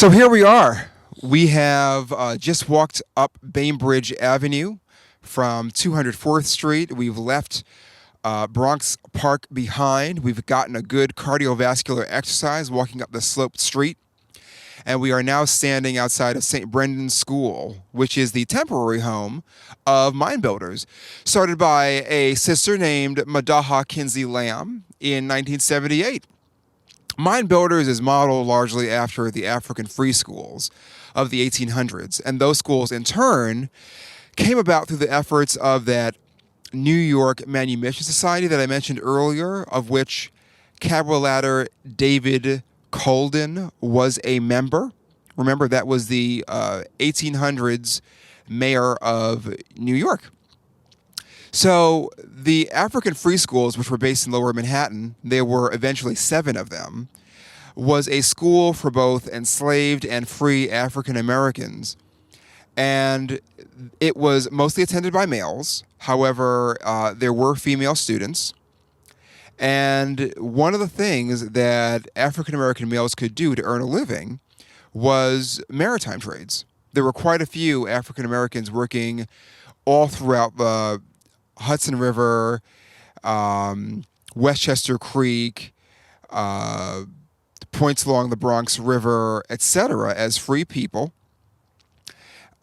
So here we are. We have just walked up Bainbridge Avenue from 204th Street. We've left Bronx Park behind. We've gotten a good cardiovascular exercise walking up the sloped street. And we are now standing outside of St. Brendan's School, which is the temporary home of mine builders, started by a sister named Madaha Kinsey Lamb in 1978. Mine Builders is modeled largely after the African free schools of the 1800s, and those schools in turn came about through the efforts of that New York Manumission Society that I mentioned earlier, of which cabrolator David Colden was a member. Remember, that was the 1800s mayor of New York. So the African free schools, which were based in Lower Manhattan, there were eventually 7 of them, was a school for both enslaved and free African Americans. And it was mostly attended by males. However, there were female students. And one of the things that African American males could do to earn a living was maritime trades. There were quite a few African Americans working all throughout the Hudson River, Westchester Creek, points along the Bronx River, etc., as free people.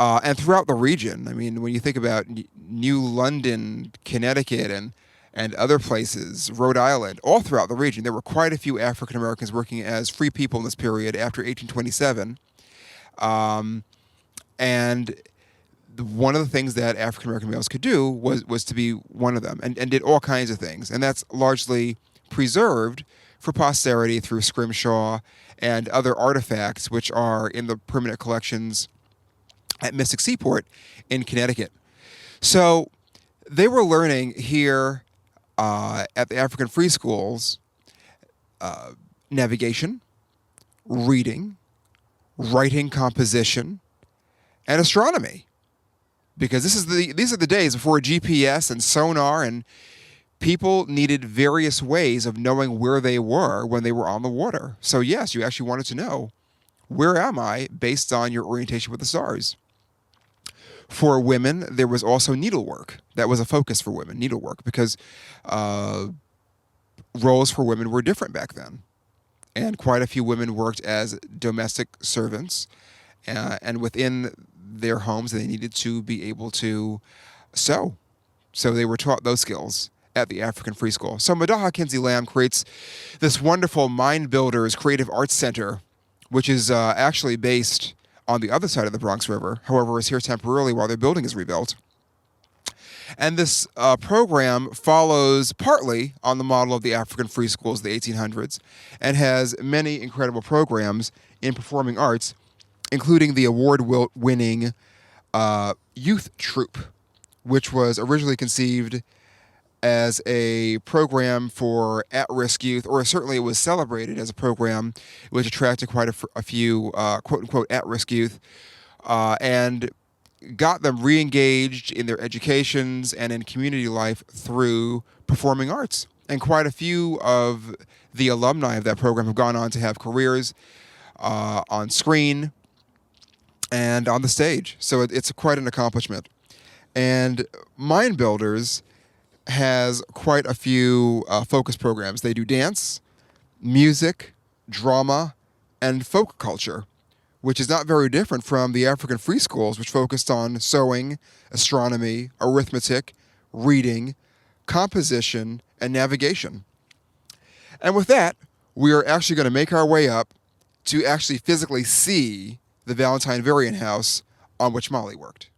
And throughout the region, I mean, when you think about New London, Connecticut, and other places, Rhode Island, all throughout the region, there were quite a few African Americans working as free people in this period after 1827. And one of the things that African American males could do was to be one of them, and did all kinds of things. And that's largely preserved for posterity through scrimshaw and other artifacts, which are in the permanent collections at Mystic Seaport in Connecticut. So they were learning here at the African free schools navigation, reading, writing composition, and astronomy. Because these are the days before GPS and sonar, and people needed various ways of knowing where they were when they were on the water. So yes, you actually wanted to know, where am I, based on your orientation with the stars. For women, there was also needlework. That was a focus for women, needlework, because roles for women were different back then. And quite a few women worked as domestic servants, and within their homes, they needed to be able to sew. So they were taught those skills at the African Free School. So Madaha Kinsey Lamb creates this wonderful Mine Builders Creative Arts Center, which is actually based on the other side of the Bronx River, however, is here temporarily while their building is rebuilt. And this program follows partly on the model of the African free schools of the 1800s, and has many incredible programs in performing arts, including the award-winning Youth Troupe, which was originally conceived as a program for at-risk youth, or certainly it was celebrated as a program which attracted quite a few quote-unquote at-risk youth, and got them re-engaged in their educations and in community life through performing arts. And quite a few of the alumni of that program have gone on to have careers on screen and on the stage. So it's quite an accomplishment. And Mine Builders has quite a few focus programs. They do dance, music, drama, and folk culture, which is not very different from the African free schools, which focused on sewing, astronomy, arithmetic, reading, composition, and navigation. And with that, we are actually going to make our way up to actually physically see the Valentine Variant House on which Molly worked.